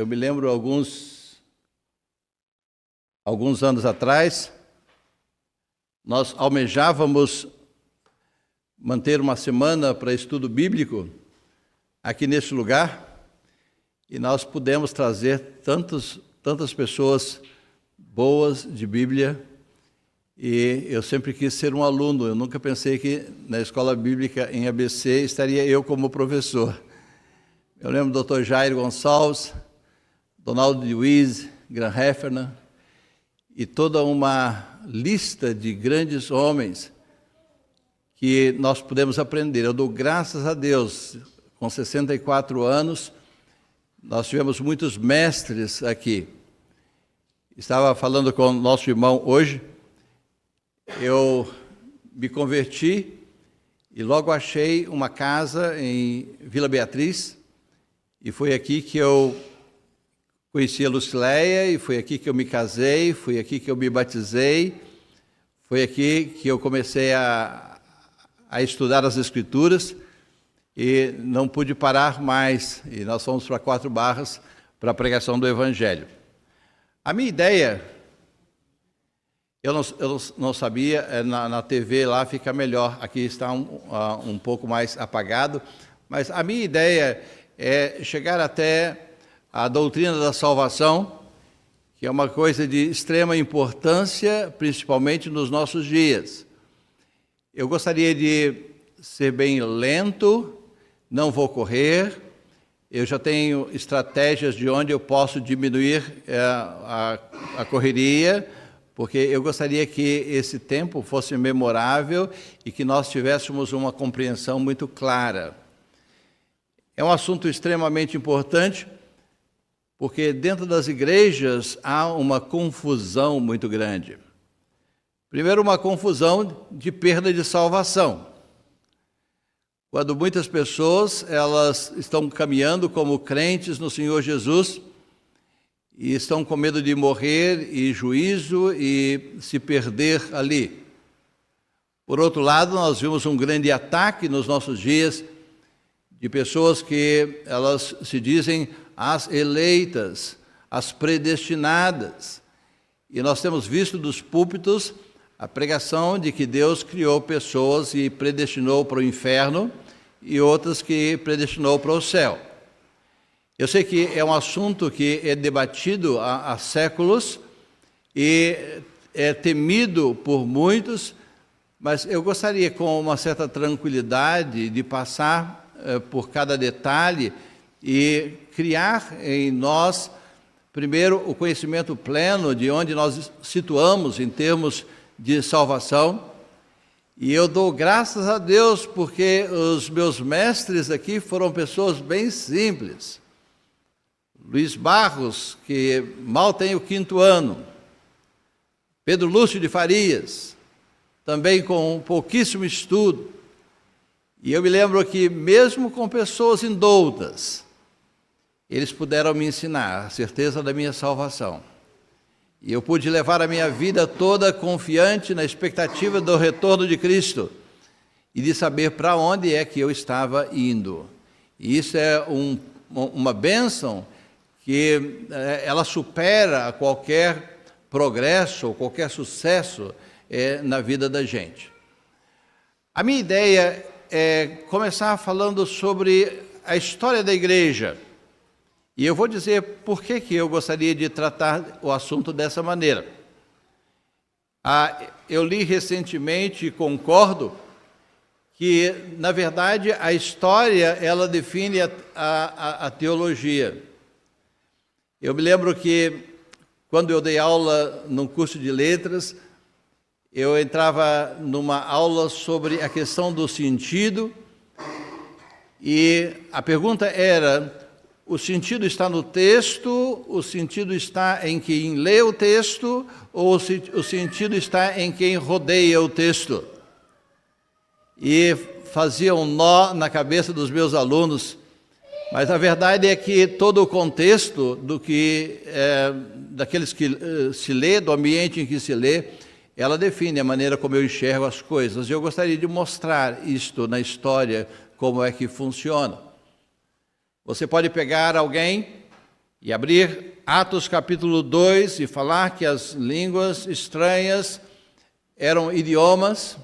me lembro alguns anos atrás, nós almejávamos manter uma semana para estudo bíblico aqui neste lugar, e nós pudemos trazer tantas pessoas boas de Bíblia, e eu sempre quis ser um aluno. Eu nunca pensei que na escola bíblica em ABC estaria eu como professor. Eu lembro do Dr. Jair Gonçalves, Donaldo Luiz, Gran Heffernan, e toda uma lista de grandes homens que nós pudemos aprender. Eu dou graças a Deus, com 64 anos, nós tivemos muitos mestres aqui. Estava falando com o nosso irmão hoje, eu me converti e logo achei uma casa em Vila Beatriz, e foi aqui que eu conheci a Lucileia, e foi aqui que eu me casei, foi aqui que eu me batizei, foi aqui que eu comecei a estudar as Escrituras, e não pude parar mais, e nós fomos para Quatro Barras para a pregação do Evangelho. A minha ideia, eu não sabia, na TV lá fica melhor, aqui está um pouco mais apagado, mas a minha ideia é chegar até a doutrina da salvação, que é uma coisa de extrema importância, principalmente nos nossos dias. Eu gostaria de ser bem lento, não vou correr, eu já tenho estratégias de onde eu posso diminuir a correria, porque eu gostaria que esse tempo fosse memorável e que nós tivéssemos uma compreensão muito clara. É um assunto extremamente importante, porque dentro das igrejas há uma confusão muito grande. Primeiro, uma confusão de perda de salvação. Quando muitas pessoas elas estão caminhando como crentes no Senhor Jesus e estão com medo de morrer e juízo e se perder ali. Por outro lado, nós vimos um grande ataque nos nossos dias de pessoas que elas se dizem as eleitas, as predestinadas. E nós temos visto dos púlpitos a pregação de que Deus criou pessoas e predestinou para o inferno e outras que predestinou para o céu. Eu sei que é um assunto que é debatido há séculos e é temido por muitos, mas eu gostaria, com uma certa tranquilidade, de passar por cada detalhe e criar em nós, primeiro, o conhecimento pleno de onde nós situamos em termos de salvação. E eu dou graças a Deus porque os meus mestres aqui foram pessoas bem simples. Luiz Barros, que mal tem o 5º ano. Pedro Lúcio de Farias, também com pouquíssimo estudo. E eu me lembro que, mesmo com pessoas indoutas, eles puderam me ensinar a certeza da minha salvação. E eu pude levar a minha vida toda confiante na expectativa do retorno de Cristo e de saber para onde é que eu estava indo. E isso é uma bênção que ela supera qualquer progresso ou qualquer sucesso na vida da gente. A minha ideia é começar falando sobre a história da igreja. E eu vou dizer por que eu gostaria de tratar o assunto dessa maneira. Eu li recentemente e concordo que, na verdade, a história ela define a teologia. Eu me lembro que, quando eu dei aula num curso de letras, eu entrava numa aula sobre a questão do sentido, e a pergunta era: o sentido está no texto, o sentido está em quem lê o texto, ou o sentido está em quem rodeia o texto? E fazia um nó na cabeça dos meus alunos, mas a verdade é que todo o contexto daqueles que se lê, do ambiente em que se lê, ela define a maneira como eu enxergo as coisas. E eu gostaria de mostrar isto na história, como é que funciona. Você pode pegar alguém e abrir Atos capítulo 2 e falar que as línguas estranhas eram idiomas,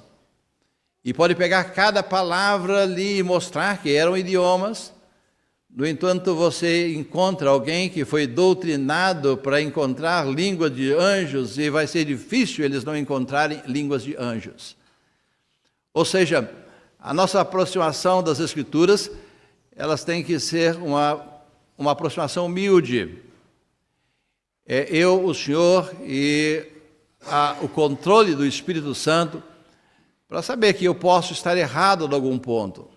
e pode pegar cada palavra ali e mostrar que eram idiomas. No entanto, você encontra alguém que foi doutrinado para encontrar língua de anjos e vai ser difícil eles não encontrarem línguas de anjos. Ou seja, a nossa aproximação das Escrituras, elas têm que ser uma aproximação humilde. Eu, o Senhor e o controle do Espírito Santo, para saber que eu posso estar errado em algum ponto.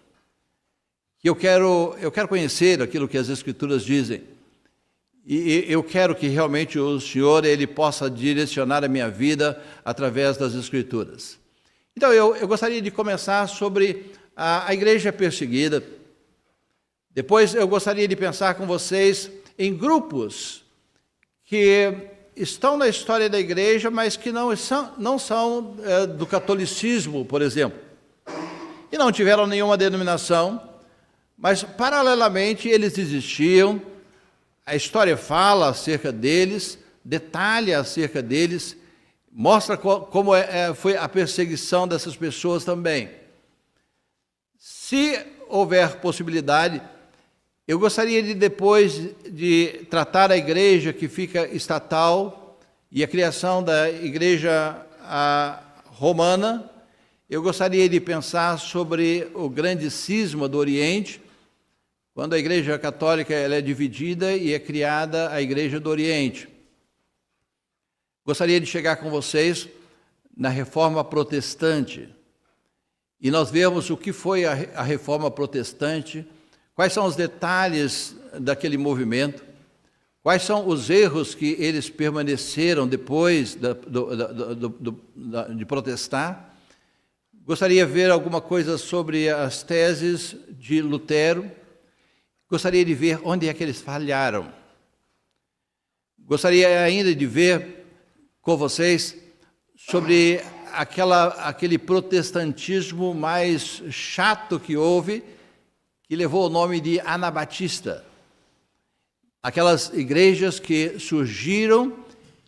Que eu quero conhecer aquilo que as Escrituras dizem. E eu quero que realmente o Senhor ele possa direcionar a minha vida através das Escrituras. Então, eu gostaria de começar sobre a igreja perseguida. Depois, eu gostaria de pensar com vocês em grupos que estão na história da igreja, mas que não são do catolicismo, por exemplo. E não tiveram nenhuma denominação, mas, paralelamente, eles existiam. A história fala acerca deles, detalha acerca deles, mostra como foi a perseguição dessas pessoas também. Se houver possibilidade, eu gostaria de, depois de tratar a igreja que fica estatal e a criação da igreja romana, eu gostaria de pensar sobre o grande cisma do Oriente, quando a igreja católica ela é dividida e é criada a igreja do Oriente. Gostaria de chegar com vocês na reforma protestante. E nós vemos o que foi a reforma protestante, quais são os detalhes daquele movimento, quais são os erros que eles permaneceram depois de protestar. Gostaria de ver alguma coisa sobre as teses de Lutero. Gostaria de ver onde é que eles falharam. Gostaria ainda de ver com vocês sobre aquele protestantismo mais chato que houve, que levou o nome de anabatista. Aquelas igrejas que surgiram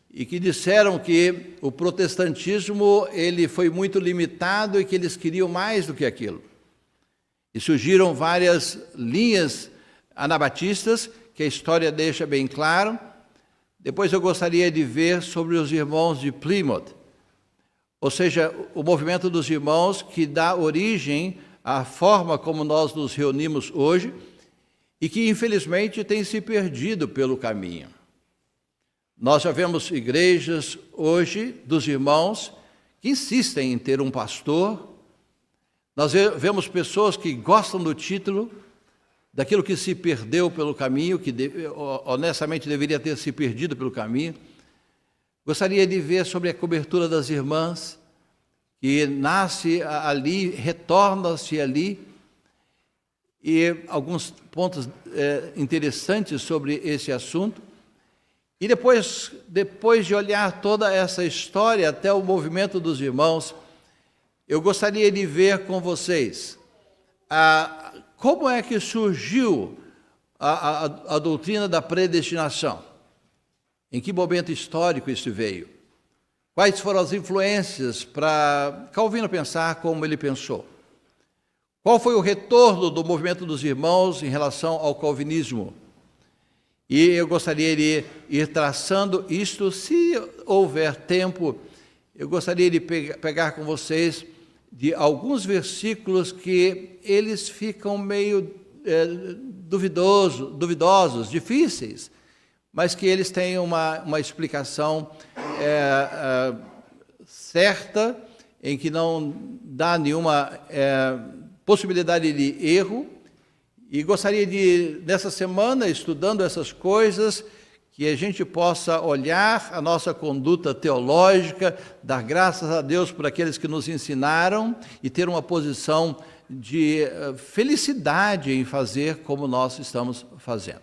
e que disseram que o protestantismo ele foi muito limitado e que eles queriam mais do que aquilo. E surgiram várias linhas anabatistas, que a história deixa bem claro. Depois eu gostaria de ver sobre os irmãos de Plymouth, ou seja, o movimento dos irmãos que dá origem à forma como nós nos reunimos hoje e que, infelizmente, tem se perdido pelo caminho. Nós já vemos igrejas hoje dos irmãos que insistem em ter um pastor. Nós vemos pessoas que gostam do título, daquilo que se perdeu pelo caminho, que honestamente deveria ter se perdido pelo caminho. Gostaria de ver sobre a cobertura das irmãs, que nasce ali, retorna-se ali, e alguns pontos interessantes sobre esse assunto. E depois de olhar toda essa história até o movimento dos irmãos, eu gostaria de ver com vocês como é que surgiu a doutrina da predestinação. Em que momento histórico isso veio? Quais foram as influências para Calvino pensar como ele pensou? Qual foi o retorno do movimento dos irmãos em relação ao calvinismo? E eu gostaria de ir traçando isto, se houver tempo, eu gostaria de pegar com vocês de alguns versículos que eles ficam meio duvidosos, difíceis, mas que eles têm uma explicação certa, em que não dá nenhuma possibilidade de erro. E gostaria de, nessa semana, estudando essas coisas, que a gente possa olhar a nossa conduta teológica, dar graças a Deus por aqueles que nos ensinaram e ter uma posição de felicidade em fazer como nós estamos fazendo.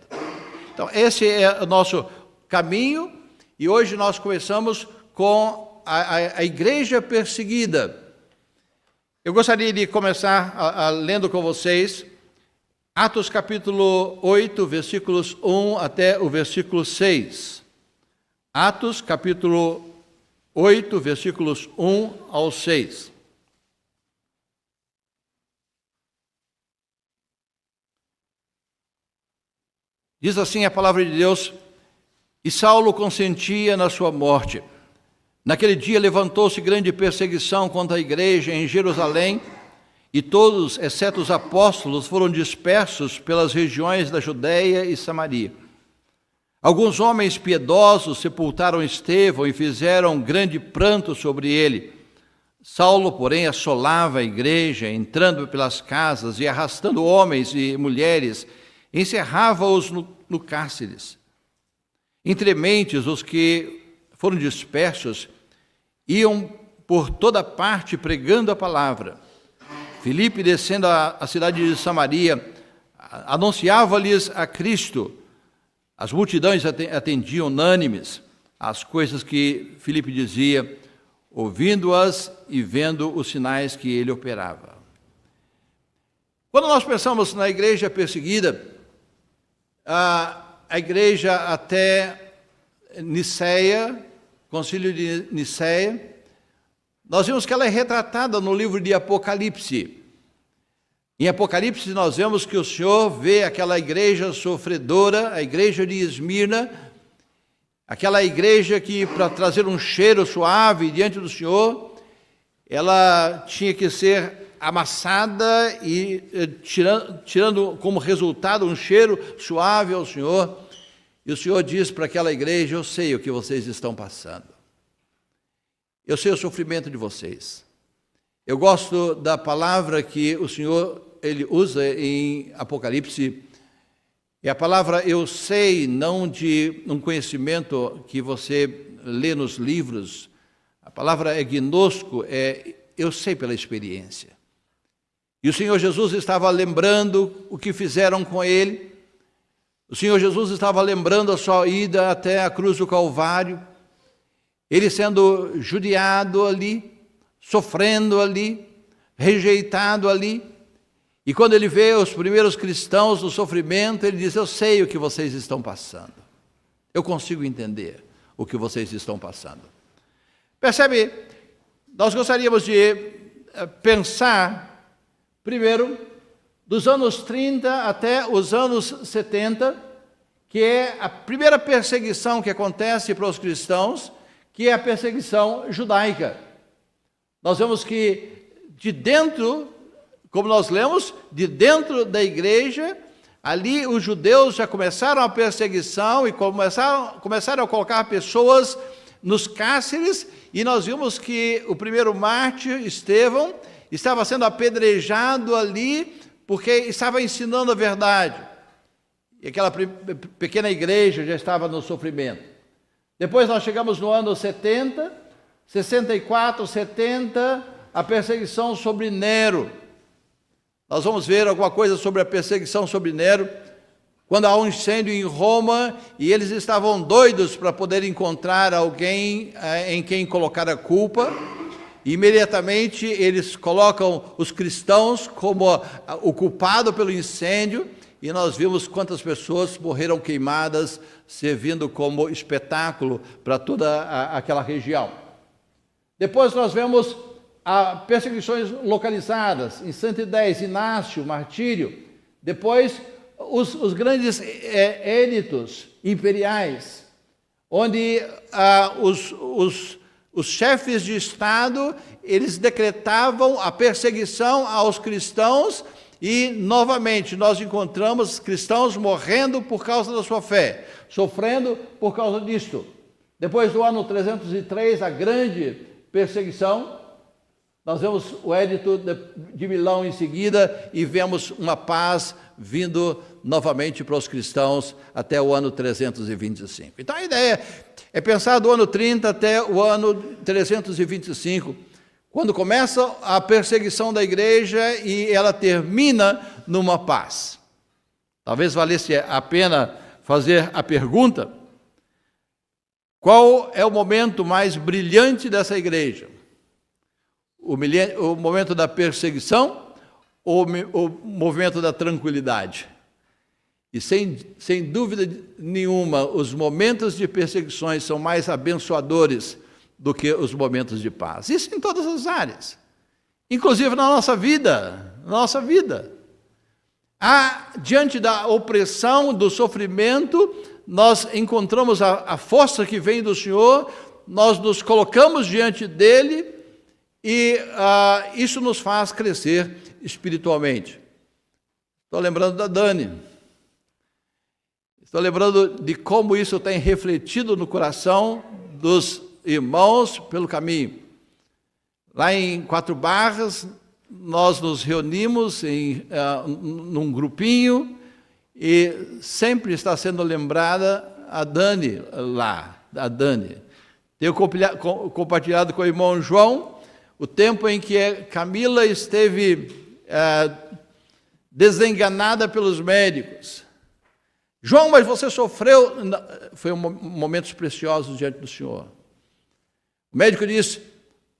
Então, esse é o nosso caminho, e hoje nós começamos com a igreja perseguida. Eu gostaria de começar lendo com vocês Atos capítulo 8, versículos 1 até o versículo 6. Atos capítulo 8, versículos 1 ao 6. Diz assim a palavra de Deus: E Saulo consentia na sua morte. Naquele dia levantou-se grande perseguição contra a igreja em Jerusalém, e todos, exceto os apóstolos, foram dispersos pelas regiões da Judéia e Samaria. Alguns homens piedosos sepultaram Estevão e fizeram grande pranto sobre ele. Saulo, porém, assolava a igreja, entrando pelas casas e arrastando homens e mulheres, encerrava-os no cárceres. Entre mentes, os que foram dispersos iam por toda parte pregando a palavra. Filipe, descendo à cidade de Samaria, anunciava-lhes a Cristo. As multidões atendiam unânimes às coisas que Filipe dizia, ouvindo-as e vendo os sinais que ele operava. Quando nós pensamos na igreja perseguida, a igreja até Niceia, concílio de Niceia, nós vimos que ela é retratada no livro de Apocalipse. Em Apocalipse nós vemos que o Senhor vê aquela igreja sofredora, a igreja de Esmirna, aquela igreja que, para trazer um cheiro suave diante do Senhor, ela tinha que ser amassada e tirando como resultado um cheiro suave ao Senhor. E o Senhor diz para aquela igreja: eu sei o que vocês estão passando. Eu sei o sofrimento de vocês. Eu gosto da palavra que o Senhor ele usa em Apocalipse. É a palavra eu sei, não de um conhecimento que você lê nos livros. A palavra é gnosco, é eu sei pela experiência. E o Senhor Jesus estava lembrando o que fizeram com ele. O Senhor Jesus estava lembrando a sua ida até a cruz do Calvário. Ele sendo judiado ali, sofrendo ali, rejeitado ali. E quando ele vê os primeiros cristãos no sofrimento, ele diz: eu sei o que vocês estão passando. Eu consigo entender o que vocês estão passando. Percebe? Nós gostaríamos de pensar, primeiro, dos anos 30 até os anos 70, que é a primeira perseguição que acontece para os cristãos, que é a perseguição judaica. Nós vemos que de dentro, como nós lemos, de dentro da igreja, ali os judeus já começaram a perseguição e começaram a colocar pessoas nos cárceres, e nós vimos que o primeiro mártir, Estevão, estava sendo apedrejado ali porque estava ensinando a verdade. E aquela pequena igreja já estava no sofrimento. Depois nós chegamos no ano 70, 64, 70, a perseguição sobre Nero. Nós vamos ver alguma coisa sobre a perseguição sobre Nero, quando há um incêndio em Roma e eles estavam doidos para poder encontrar alguém em quem colocar a culpa. E imediatamente eles colocam os cristãos como o culpado pelo incêndio, e nós vimos quantas pessoas morreram queimadas, servindo como espetáculo para toda aquela região. Depois nós vemos perseguições localizadas, em 110, Inácio, martírio. Depois os grandes éditos imperiais, onde os chefes de Estado, eles decretavam a perseguição aos cristãos, e novamente nós encontramos cristãos morrendo por causa da sua fé, sofrendo por causa disto. Depois do ano 303, a grande perseguição, nós vemos o Edito de Milão em seguida, e vemos uma paz vindo novamente para os cristãos até o ano 325. Então a ideia é pensar do ano 30 até o ano 325, quando começa a perseguição da igreja e ela termina numa paz. Talvez valesse a pena fazer a pergunta: qual é o momento mais brilhante dessa igreja? O momento da perseguição o movimento da tranquilidade. E sem dúvida nenhuma, os momentos de perseguições são mais abençoadores do que os momentos de paz. Isso em todas as áreas, inclusive na nossa vida. Diante da opressão, do sofrimento, nós encontramos a força que vem do Senhor, nós nos colocamos diante dele e isso nos faz crescer espiritualmente. Estou lembrando da Dani. Estou lembrando de como isso tem refletido no coração dos irmãos pelo caminho. Lá em Quatro Barras, nós nos reunimos num grupinho e sempre está sendo lembrada a Dani lá, a Dani. Tenho compartilhado com o irmão João o tempo em que Camila esteve desenganada pelos médicos. João, mas você sofreu. Foi momentos preciosos diante do Senhor. O médico disse: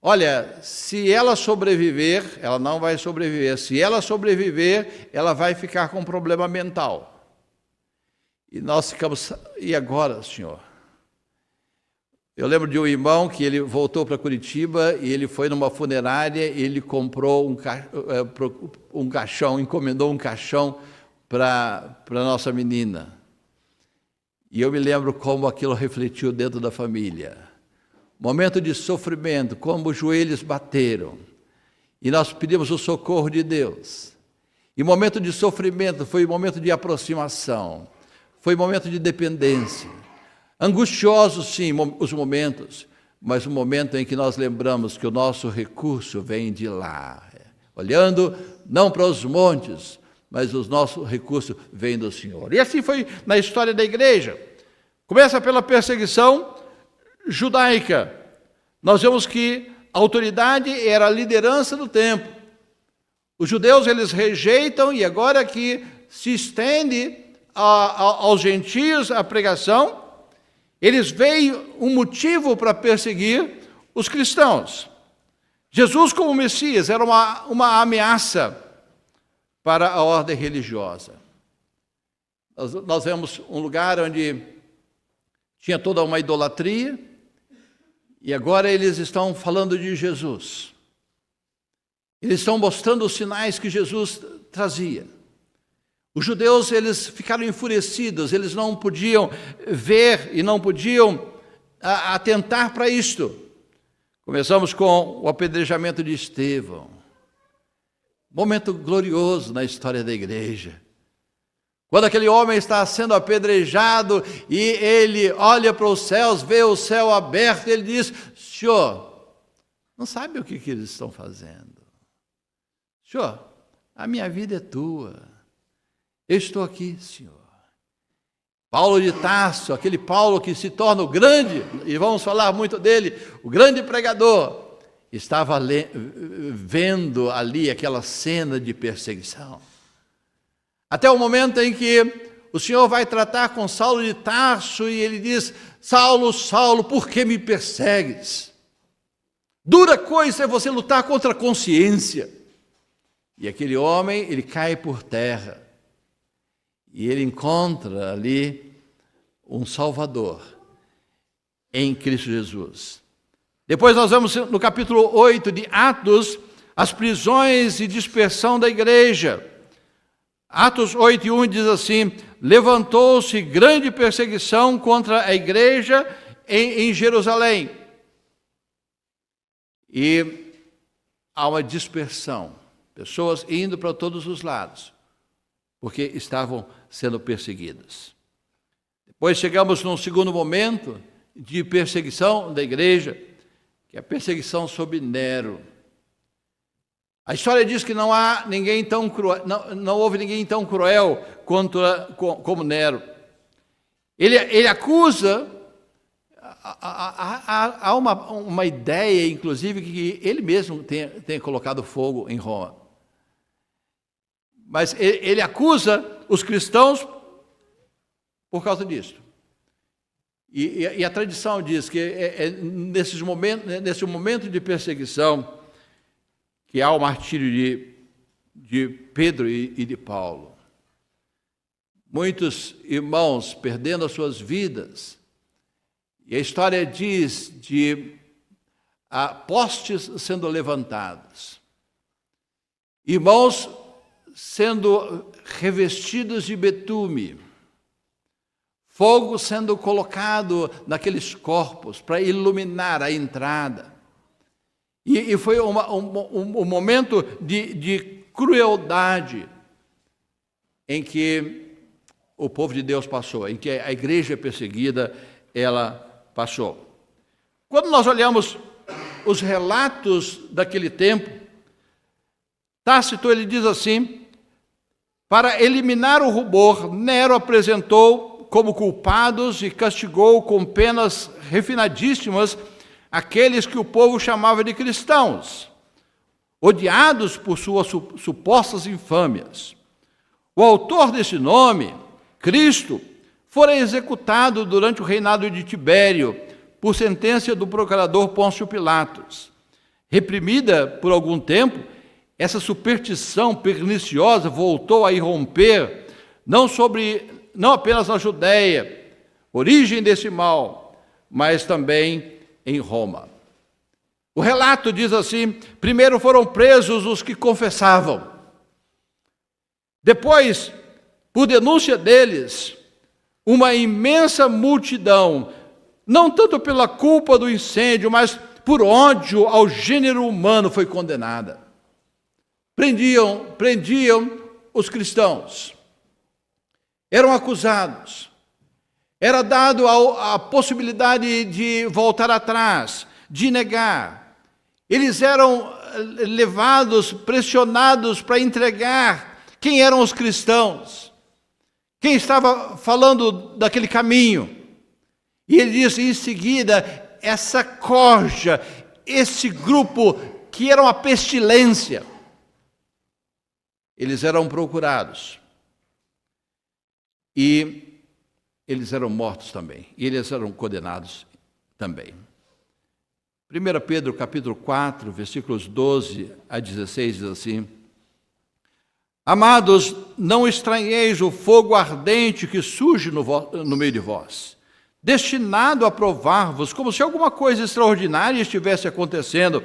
olha, se ela sobreviver, ela não vai sobreviver. Se ela sobreviver, ela vai ficar com um problema mental. E nós ficamos, e agora, Senhor? Eu lembro de um irmão que ele voltou para Curitiba e ele foi numa funerária e ele comprou um caixão, encomendou um caixão para a nossa menina. E eu me lembro como aquilo refletiu dentro da família. Momento de sofrimento, como os joelhos bateram. E nós pedimos o socorro de Deus. E momento de sofrimento foi momento de aproximação. Foi momento de dependência. Angustiosos, sim, os momentos. Mas o momento em que nós lembramos que o nosso recurso vem de lá. Olhando não para os montes, mas o nosso recurso vem do Senhor. E assim foi na história da igreja. Começa pela perseguição judaica. Nós vemos que a autoridade era a liderança do tempo. Os judeus, eles rejeitam, e agora que se estende aos gentios a pregação, eles veem um motivo para perseguir os cristãos. Jesus como Messias era uma ameaça para a ordem religiosa. Nós vemos um lugar onde tinha toda uma idolatria, e agora eles estão falando de Jesus. Eles estão mostrando os sinais que Jesus trazia. Os judeus, eles ficaram enfurecidos, eles não podiam ver e não podiam atentar para isto. Começamos com o apedrejamento de Estevão. Momento glorioso na história da igreja. Quando aquele homem está sendo apedrejado e ele olha para os céus, vê o céu aberto, ele diz: Senhor, não sabe o que eles estão fazendo. Senhor, a minha vida é tua. Eu estou aqui, Senhor. Paulo de Tarso, aquele Paulo que se torna o grande, e vamos falar muito dele, o grande pregador, estava vendo ali aquela cena de perseguição. Até o momento em que o Senhor vai tratar com Saulo de Tarso e ele diz: Saulo, Saulo, por que me persegues? Dura coisa é você lutar contra a consciência. E aquele homem, ele cai por terra. E ele encontra ali um Salvador em Cristo Jesus. Depois nós vemos no capítulo 8 de Atos, as prisões e dispersão da igreja. Atos 8:1 diz assim: levantou-se grande perseguição contra a igreja em Jerusalém. E há uma dispersão, pessoas indo para todos os lados, porque estavam sendo perseguidas. Depois chegamos num segundo momento de perseguição da igreja, que é a perseguição sob Nero. A história diz que não há ninguém tão cruel, não houve ninguém tão cruel como Nero. Ele acusa, há uma ideia, inclusive, que ele mesmo tenha colocado fogo em Roma. Mas ele acusa os cristãos por causa disso. E a tradição diz que nesse momento de perseguição, que há o martírio de Pedro e de Paulo. Muitos irmãos perdendo as suas vidas. E a história diz de postes sendo levantados. Irmãos sendo revestidos de betume. Fogo sendo colocado naqueles corpos para iluminar a entrada. E foi um momento de crueldade em que o povo de Deus passou, em que a igreja perseguida, ela passou. Quando nós olhamos os relatos daquele tempo, Tácito ele diz assim: para eliminar o rubor, Nero apresentou como culpados e castigou com penas refinadíssimas aqueles que o povo chamava de cristãos, odiados por suas supostas infâmias. O autor desse nome, Cristo, fora executado durante o reinado de Tibério, por sentença do procurador Pôncio Pilatos. Reprimida por algum tempo, essa superstição perniciosa voltou a irromper, não apenas na Judéia, origem desse mal, mas também em Roma. O relato diz assim: primeiro foram presos os que confessavam. Depois, por denúncia deles, uma imensa multidão, não tanto pela culpa do incêndio, mas por ódio ao gênero humano, foi condenada. Prendiam os cristãos. Eram acusados. Era dado a possibilidade de voltar atrás, de negar. Eles eram levados, pressionados para entregar quem eram os cristãos, quem estava falando daquele caminho. E ele diz em seguida, essa corja, esse grupo que era uma pestilência, eles eram procurados. E eles eram mortos também. E eles eram condenados também. 1 Pedro capítulo 4, versículos 12 a 16, diz assim: amados, não estranheis o fogo ardente que surge no meio de vós, destinado a provar-vos, como se alguma coisa extraordinária estivesse acontecendo.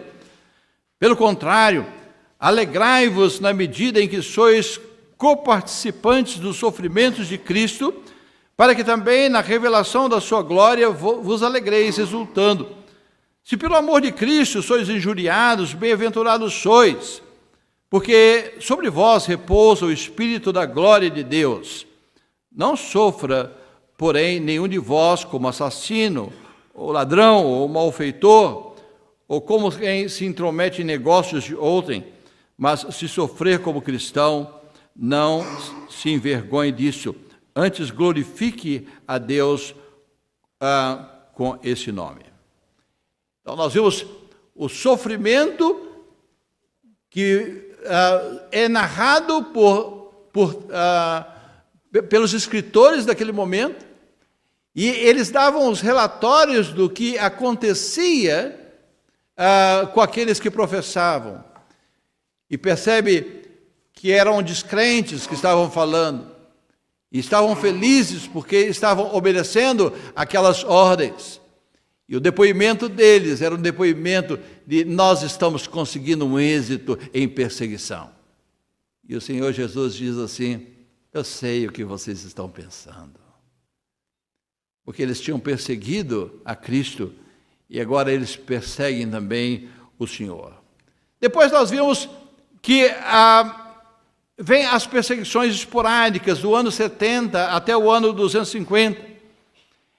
Pelo contrário, alegrai-vos na medida em que sois coparticipantes dos sofrimentos de Cristo, para que também na revelação da sua glória vos alegreis, exultando. Se pelo amor de Cristo sois injuriados, bem-aventurados sois, porque sobre vós repousa o Espírito da glória de Deus. Não sofra, porém, nenhum de vós como assassino, ou ladrão, ou malfeitor, ou como quem se intromete em negócios de outrem, mas se sofrer como cristão, não se envergonhe disso, antes glorifique a Deus com esse nome. Então nós vimos o sofrimento que é narrado pelos escritores daquele momento, e eles davam os relatórios do que acontecia com aqueles que professavam. E percebe que eram descrentes que estavam falando, e estavam felizes porque estavam obedecendo aquelas ordens. E o depoimento deles era um depoimento de: nós estamos conseguindo um êxito em perseguição. E o Senhor Jesus diz assim: eu sei o que vocês estão pensando. Porque eles tinham perseguido a Cristo e agora eles perseguem também o Senhor. Depois nós vimos que vem as perseguições esporádicas do ano 70 até o ano 250.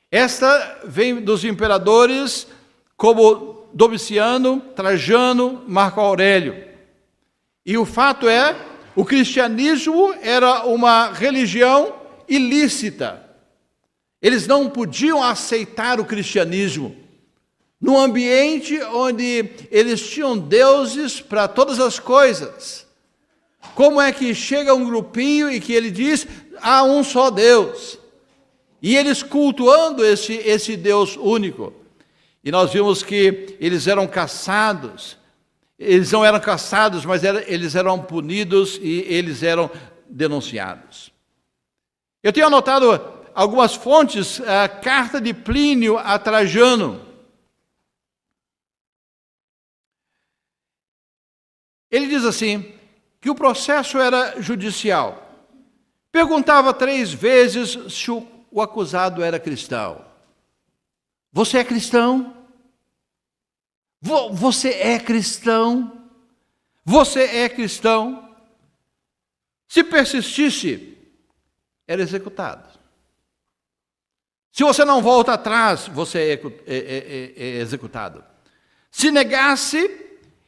Esta vem dos imperadores como Domiciano, Trajano, Marco Aurélio. E o fato é, o cristianismo era uma religião ilícita. Eles não podiam aceitar o cristianismo num ambiente onde eles tinham deuses para todas as coisas. Como é que chega um grupinho e que ele diz: há um só Deus? E eles cultuando esse Deus único. E nós vimos que eles eram caçados, Eles não eram caçados, mas eles eram punidos e eles eram denunciados. Eu tenho anotado algumas fontes, a carta de Plínio a Trajano. Ele diz assim, que o processo era judicial. Perguntava 3 vezes se o acusado era cristão. Você é cristão? Você é cristão? Você é cristão? Se persistisse, era executado. Se você não volta atrás, você é executado. Se negasse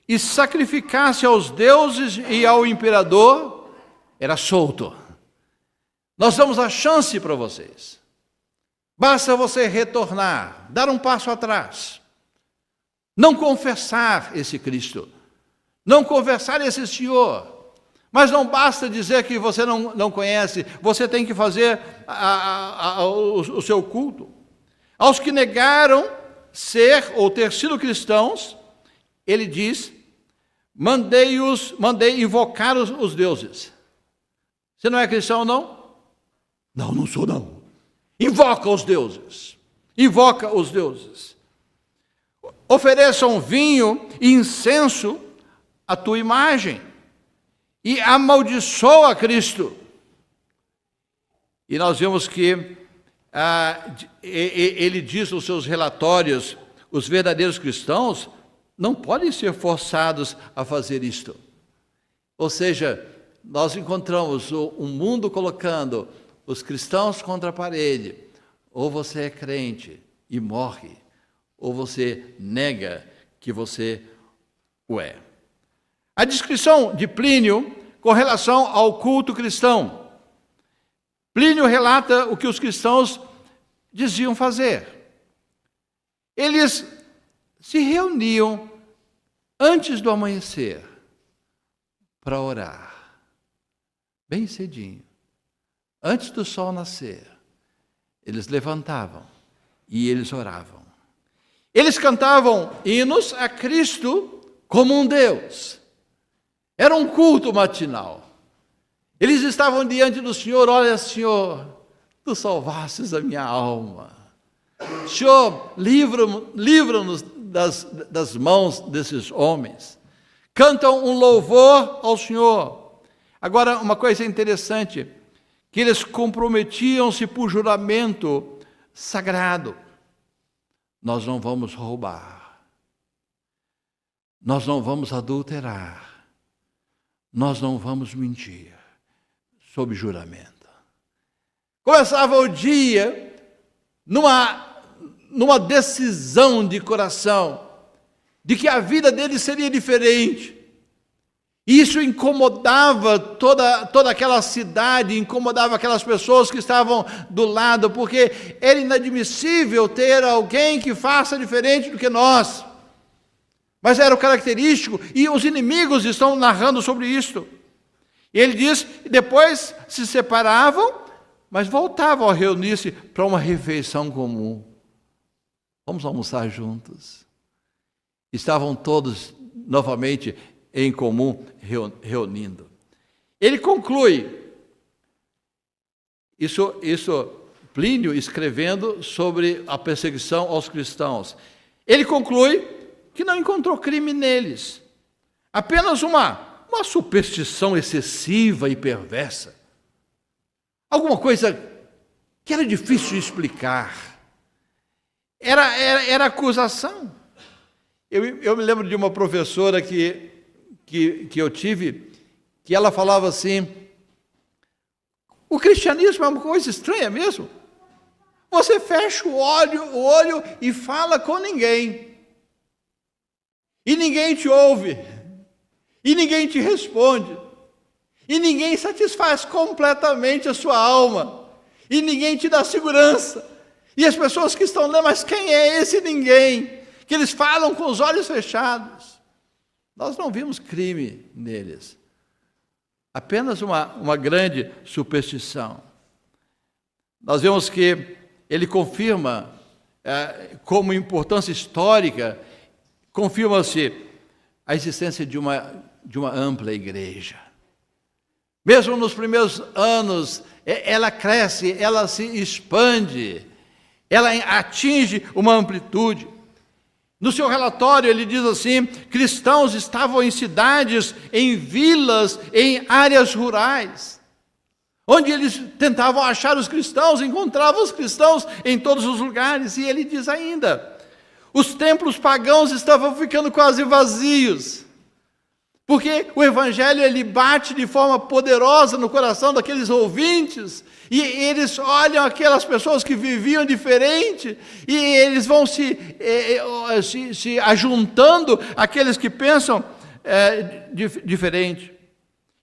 e sacrificasse aos deuses e ao imperador, era solto. Nós damos a chance para vocês. Basta você retornar, dar um passo atrás. Não confessar esse Cristo. Não confessar esse Senhor. Mas não basta dizer que você não conhece, você tem que fazer o seu culto. Aos que negaram ser ou ter sido cristãos, ele diz, mandei invocar os deuses. Você não é cristão, não? Não sou, não. Invoca os deuses. Invoca os deuses. Ofereçam vinho e incenso à tua imagem. E amaldiçoa Cristo. E nós vemos que ele diz nos seus relatórios, os verdadeiros cristãos não podem ser forçados a fazer isto. Ou seja, nós encontramos um mundo colocando os cristãos contra a parede. Ou você é crente e morre, ou você nega que você o é. A descrição de Plínio com relação ao culto cristão. Plínio relata o que os cristãos diziam fazer. Eles se reuniam antes do amanhecer para orar, bem cedinho, antes do sol nascer. Eles levantavam e eles oravam. Eles cantavam hinos a Cristo como um Deus. Era um culto matinal. Eles estavam diante do Senhor, olha, Senhor, Tu salvastes a minha alma. Senhor, livra-nos das mãos desses homens. Cantam um louvor ao Senhor. Agora, uma coisa interessante, que eles comprometiam-se por juramento sagrado. Nós não vamos roubar. Nós não vamos adulterar. Nós não vamos mentir. Sob juramento. Começava o dia numa decisão de coração de que a vida deles seria diferente. E isso incomodava toda aquela cidade, incomodava aquelas pessoas que estavam do lado, porque era inadmissível ter alguém que faça diferente do que nós. Mas era o característico, e os inimigos estão narrando sobre isto. E ele diz, depois se separavam, mas voltavam a reunir-se para uma refeição comum. Vamos almoçar juntos. Estavam todos novamente em comum reunindo. Ele conclui, isso Plínio escrevendo sobre a perseguição aos cristãos. Ele conclui que não encontrou crime neles, apenas uma superstição excessiva e perversa. Alguma coisa que era difícil de explicar. Era acusação. Eu me lembro de uma professora que eu tive, que ela falava assim, o cristianismo é uma coisa estranha mesmo. Você fecha o olho e fala com ninguém. E ninguém te ouve. E ninguém te responde. E ninguém satisfaz completamente a sua alma. E ninguém te dá segurança. E as pessoas que estão lendo, mas quem é esse ninguém? Que eles falam com os olhos fechados. Nós não vimos crime neles. Apenas uma grande superstição. Nós vemos que ele confirma, como importância histórica, confirma-se a existência de uma ampla igreja. Mesmo nos primeiros anos, ela cresce, ela se expande, ela atinge uma amplitude. No seu relatório, ele diz assim: cristãos estavam em cidades, em vilas, em áreas rurais, onde eles tentavam achar os cristãos, encontravam os cristãos em todos os lugares. E ele diz ainda: os templos pagãos estavam ficando quase vazios, porque o evangelho ele bate de forma poderosa no coração daqueles ouvintes, e eles olham aquelas pessoas que viviam diferente, e eles vão se ajuntando àqueles que pensam diferente.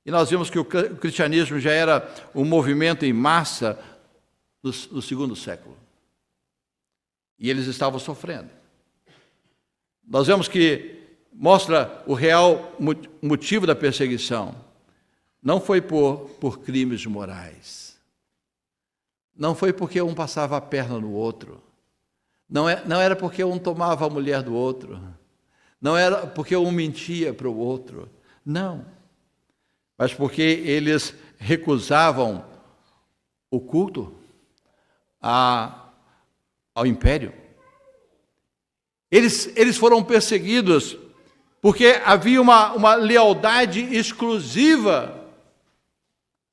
E nós vimos que o cristianismo já era um movimento em massa no segundo século. E eles estavam sofrendo. Nós vemos que mostra o real motivo da perseguição. Não foi por crimes morais. Não foi porque um passava a perna no outro. Não era porque um tomava a mulher do outro. Não era porque um mentia para o outro. Não. Mas porque eles recusavam o culto ao império. Eles foram perseguidos porque havia uma lealdade exclusiva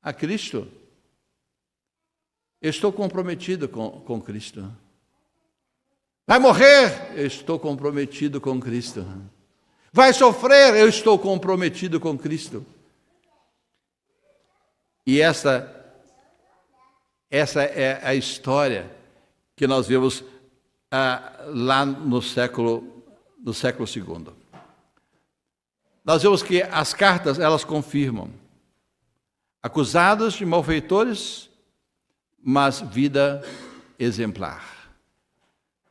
a Cristo. Eu estou comprometido com Cristo. Vai morrer? Eu estou comprometido com Cristo. Vai sofrer? Eu estou comprometido com Cristo. E essa é a história que nós vemos lá no século II. Nós vemos que as cartas, elas confirmam. Acusados de malfeitores, mas vida exemplar.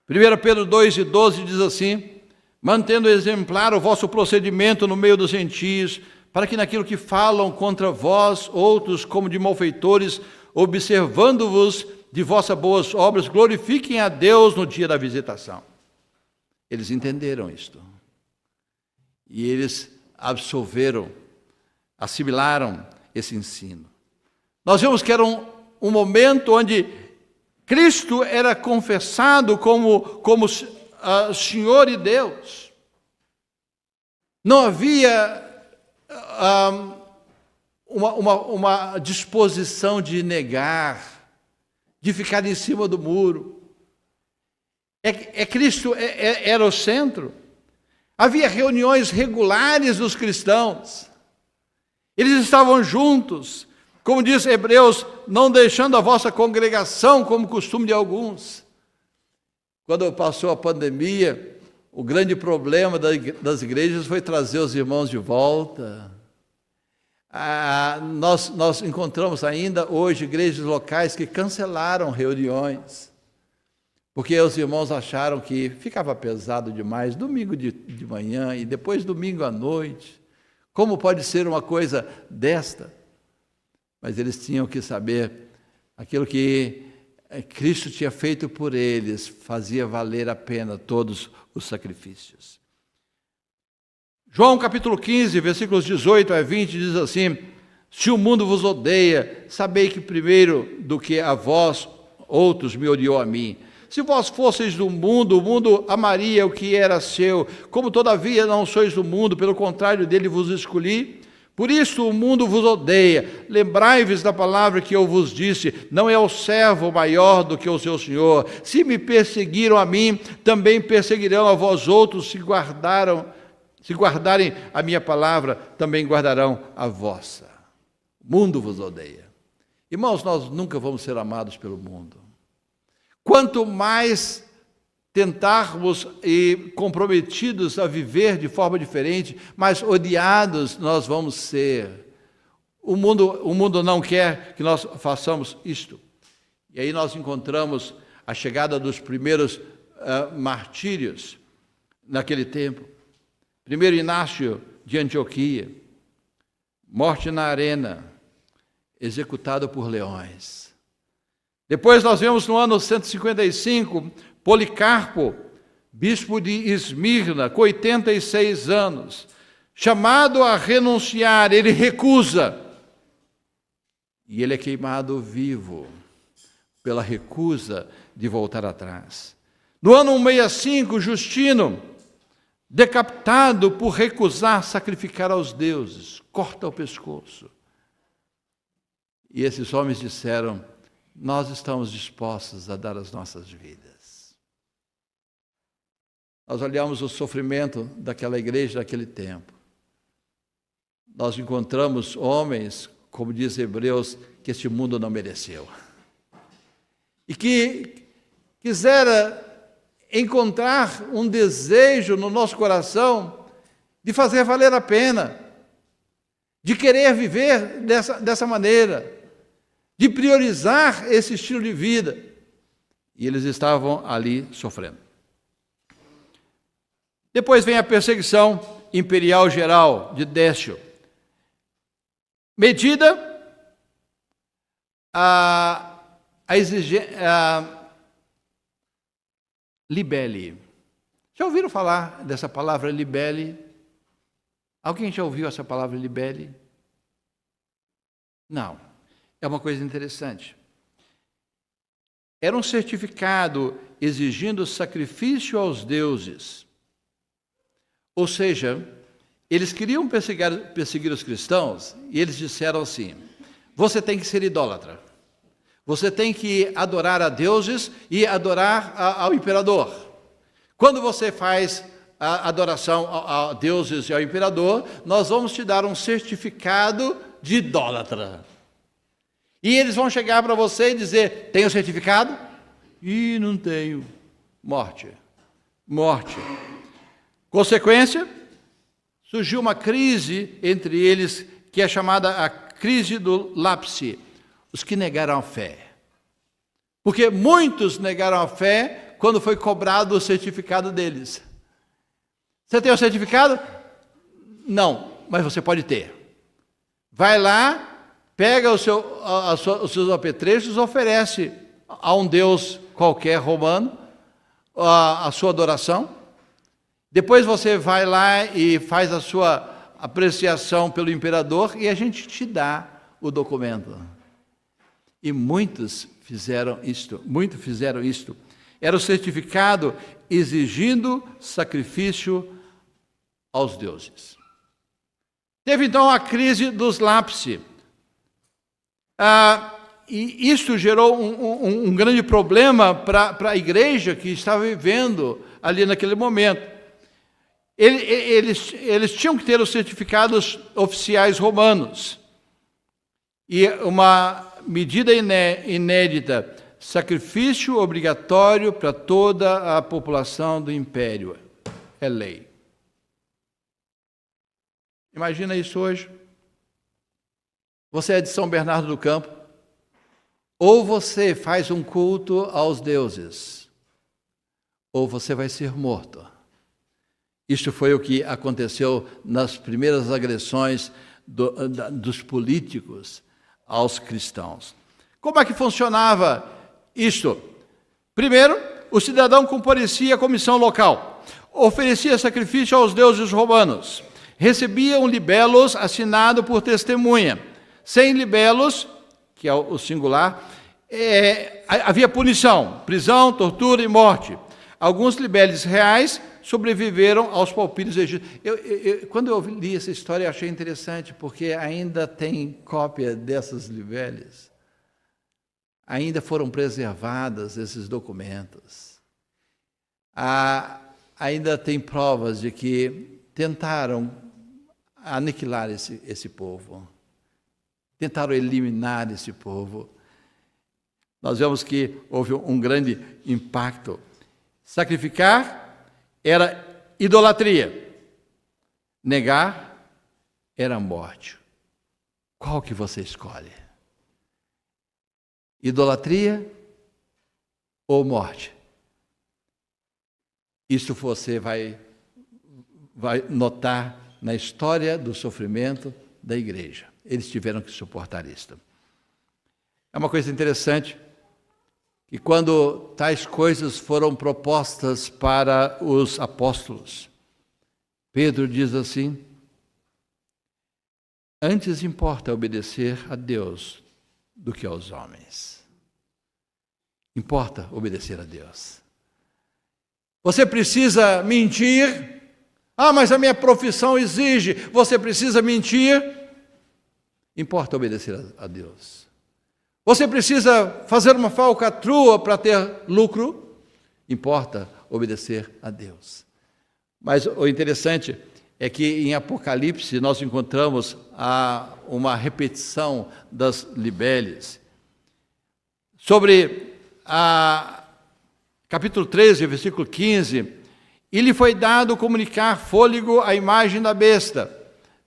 1 Pedro 2:12 diz assim: mantendo exemplar o vosso procedimento no meio dos gentios, para que naquilo que falam contra vós, outros como de malfeitores, observando-vos de vossas boas obras, glorifiquem a Deus no dia da visitação. Eles entenderam isto. E eles absorveram, assimilaram esse ensino. Nós vemos que era um momento onde Cristo era confessado como Senhor e Deus. Não havia uma disposição de negar, de ficar em cima do muro. Cristo era o centro. Havia reuniões regulares dos cristãos. Eles estavam juntos, como diz Hebreus, não deixando a vossa congregação como costume de alguns. Quando passou a pandemia, o grande problema das igrejas foi trazer os irmãos de volta. Nós encontramos ainda hoje igrejas locais que cancelaram reuniões, porque os irmãos acharam que ficava pesado demais, domingo de manhã e depois domingo à noite. Como pode ser uma coisa desta? Mas eles tinham que saber aquilo que Cristo tinha feito por eles, fazia valer a pena todos os sacrifícios. João capítulo 15, versículos 18 a 20, diz assim: se o mundo vos odeia, sabei que primeiro do que a vós, outros me odiou a mim. Se vós fosseis do mundo, o mundo amaria o que era seu. Como todavia não sois do mundo, pelo contrário dele vos escolhi. Por isso o mundo vos odeia. Lembrai-vos da palavra que eu vos disse: não é o servo maior do que o seu senhor. Se me perseguiram a mim, também perseguirão a vós outros. Se guardarem a minha palavra, também guardarão a vossa. O mundo vos odeia. Irmãos, nós nunca vamos ser amados pelo mundo. Quanto mais tentarmos e comprometidos a viver de forma diferente, mais odiados nós vamos ser. O mundo não quer que nós façamos isto. E aí nós encontramos a chegada dos primeiros martírios naquele tempo. Primeiro Inácio de Antioquia, morte na arena, executado por leões. Depois nós vemos no ano 155, Policarpo, bispo de Esmirna, com 86 anos, chamado a renunciar, ele recusa. E ele é queimado vivo pela recusa de voltar atrás. No ano 165, Justino, decapitado por recusar sacrificar aos deuses, corta o pescoço. E esses homens disseram: nós estamos dispostos a dar as nossas vidas. Nós olhamos o sofrimento daquela igreja naquele tempo. Nós encontramos homens, como diz Hebreus, que este mundo não mereceu. E que quisera encontrar um desejo no nosso coração de fazer valer a pena, de querer viver dessa maneira, de priorizar esse estilo de vida. E eles estavam ali sofrendo. Depois vem a perseguição imperial geral de Décio, medida a libelli. Já ouviram falar dessa palavra libelli? Alguém já ouviu essa palavra libelli? Não. É uma coisa interessante. Era um certificado exigindo sacrifício aos deuses. Ou seja, eles queriam perseguir os cristãos e eles disseram assim: você tem que ser idólatra. Você tem que adorar a deuses e adorar ao imperador. Quando você faz a adoração a deuses e ao imperador, nós vamos te dar um certificado de idólatra. E eles vão chegar para você e dizer: tem o certificado? Ih, não tenho. Morte. Morte. Consequência, surgiu uma crise entre eles, que é chamada a crise do lápis, os que negaram a fé. Porque muitos negaram a fé quando foi cobrado o certificado deles. Você tem o certificado? Não, mas você pode ter. Vai lá, pega os seus apetrechos, oferece a um deus qualquer romano a sua adoração. Depois você vai lá e faz a sua apreciação pelo imperador e a gente te dá o documento. E muitos fizeram isto. Era o certificado exigindo sacrifício aos deuses. Teve então a crise dos lápis. E isso gerou um grande problema para a igreja que estava vivendo ali naquele momento. Eles tinham que ter os certificados oficiais romanos. E uma medida inédita, sacrifício obrigatório para toda a população do império. É lei. Imagina isso hoje. Você é de São Bernardo do Campo, ou você faz um culto aos deuses, ou você vai ser morto. Isto foi o que aconteceu nas primeiras agressões dos políticos aos cristãos. Como é que funcionava isto? Primeiro, o cidadão comparecia à comissão local, oferecia sacrifício aos deuses romanos, recebia um libelos assinado por testemunha. Sem libelos, que é o singular, havia punição, prisão, tortura e morte. Alguns libeles reais sobreviveram aos palpites egípcios. Quando eu li essa história, eu achei interessante, porque ainda tem cópia dessas libeles. Ainda foram preservados esses documentos. Ainda tem provas de que tentaram aniquilar esse povo. Tentaram eliminar esse povo. Nós vemos que houve um grande impacto. Sacrificar era idolatria. Negar era morte. Qual que você escolhe? Idolatria ou morte? Isso você vai notar na história do sofrimento da igreja. Eles tiveram que suportar isto. É uma coisa interessante que quando tais coisas foram propostas para os apóstolos, Pedro diz assim: Antes importa obedecer a Deus do que aos homens. Importa obedecer a Deus. Você precisa mentir? Ah, mas a minha profissão exige. Você precisa mentir? Importa obedecer a Deus. Você precisa fazer uma falcatrua para ter lucro? Importa obedecer a Deus. Mas o interessante é que em Apocalipse nós encontramos uma repetição das libeles. Sobre capítulo 13, versículo 15, e lhe foi dado comunicar fôlego à imagem da besta.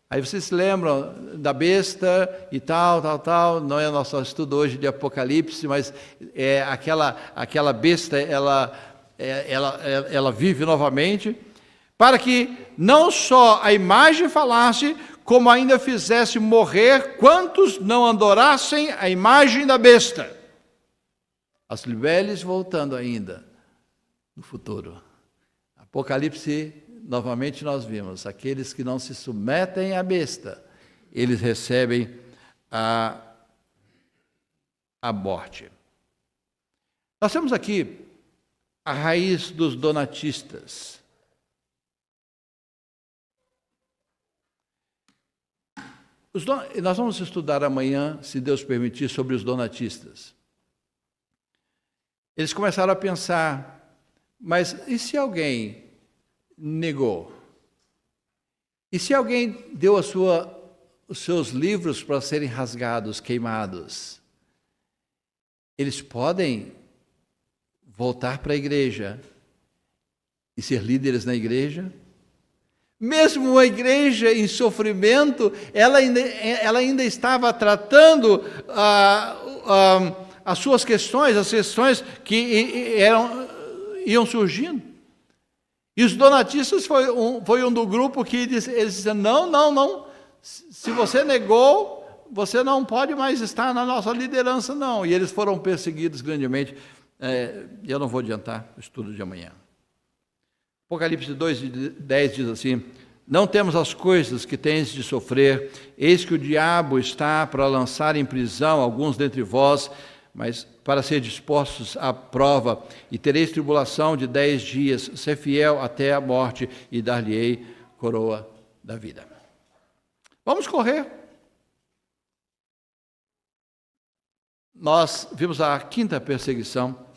Aí vocês se lembram da besta e tal, não é nosso estudo hoje de Apocalipse, mas é aquela besta, ela vive novamente, para que não só a imagem falasse, como ainda fizesse morrer quantos não adorassem a imagem da besta. As libeles voltando ainda no futuro. Apocalipse, novamente nós vimos, aqueles que não se submetem à besta, eles recebem a morte. Nós temos aqui a raiz dos donatistas. Nós vamos estudar amanhã, se Deus permitir, sobre os donatistas. Eles começaram a pensar, mas e se alguém negou? E se alguém deu os seus livros para serem rasgados, queimados? Eles podem voltar para a igreja e ser líderes na igreja? Mesmo a igreja em sofrimento, ela ainda estava tratando as suas questões, as questões que iam surgindo. E os donatistas foi um do grupo que eles disseram, não, se você negou, você não pode mais estar na nossa liderança, não. E eles foram perseguidos grandemente. Eu não vou adiantar o estudo de amanhã. Apocalipse 2:10 diz assim, não temos as coisas que tens de sofrer, eis que o diabo está para lançar em prisão alguns dentre vós, mas para ser dispostos à prova, e tereis tribulação de 10 dias, ser fiel até a morte, e dar-lhe-ei coroa da vida. Vamos correr. Nós vimos a quinta perseguição,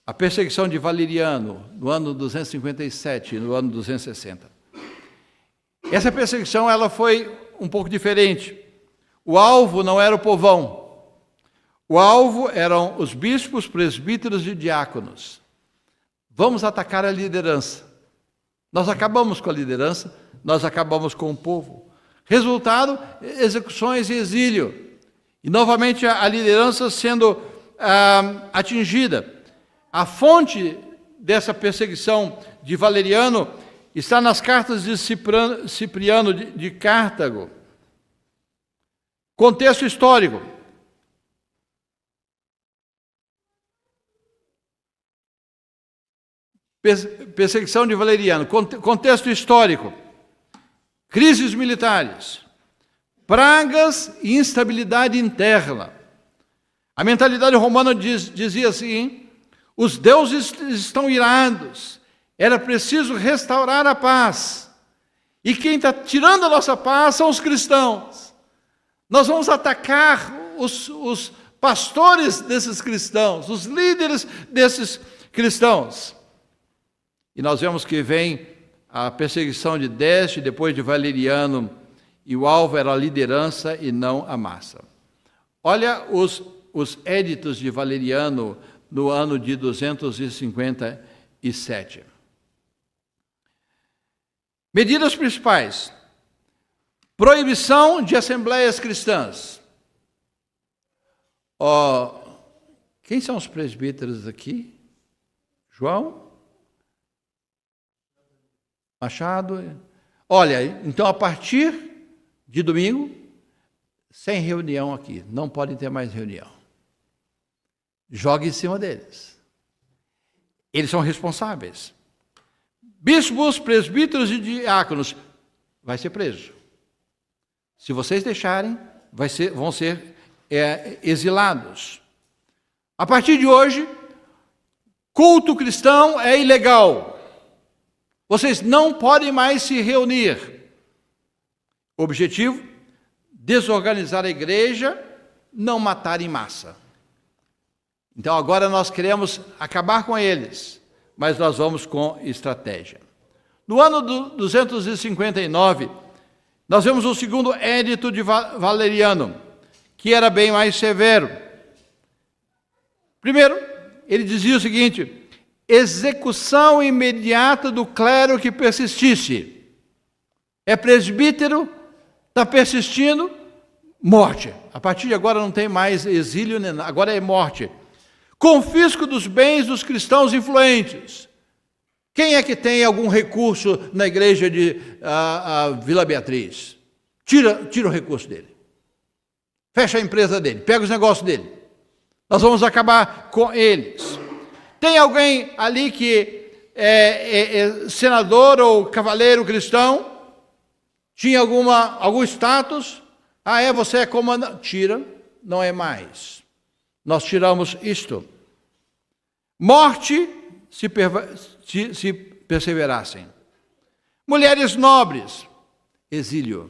a perseguição de Valeriano, no ano 257 e no ano 260. Essa perseguição ela foi um pouco diferente. O alvo não era o povão. O alvo eram os bispos, presbíteros e diáconos. Vamos atacar a liderança. Nós acabamos com a liderança, nós acabamos com o povo. Resultado, execuções e exílio. E novamente a liderança sendo atingida. A fonte dessa perseguição de Valeriano está nas cartas de Cipriano de Cartago. Contexto histórico. Perseguição de Valeriano. Contexto histórico. Crises militares. Pragas e instabilidade interna. A mentalidade romana dizia assim, os deuses estão irados, era preciso restaurar a paz. E quem está tirando a nossa paz são os cristãos. Nós vamos atacar os pastores desses cristãos, os líderes desses cristãos. E nós vemos que vem a perseguição de Deste, depois de Valeriano, e o alvo era a liderança e não a massa. Olha os éditos de Valeriano no ano de 257. Medidas principais. Proibição de assembleias cristãs. Quem são os presbíteros aqui? João? Machado? Olha, então a partir de domingo, sem reunião aqui, não podem ter mais reunião. Jogue em cima deles. Eles são responsáveis. Bispos, presbíteros e diáconos vai ser preso. Se vocês deixarem, vão ser exilados. A partir de hoje, culto cristão é ilegal. Vocês não podem mais se reunir. Objetivo: desorganizar a igreja, não matar em massa. Então agora nós queremos acabar com eles, mas nós vamos com estratégia. No ano 259, nós vemos o segundo édito de Valeriano, que era bem mais severo. Primeiro, ele dizia o seguinte: execução imediata do clero que persistisse. É presbítero, está persistindo, morte. A partir de agora não tem mais exílio, agora é morte. Confisco dos bens dos cristãos influentes. Quem é que tem algum recurso na igreja de Vila Beatriz? Tira o recurso dele. Fecha a empresa dele, pega os negócios dele. Nós vamos acabar com eles. Tem alguém ali que é senador ou cavaleiro cristão? Tinha algum status? Você é comandante. Tira, não é mais. Nós tiramos isto. Morte, se perseverassem. Mulheres nobres, exílio.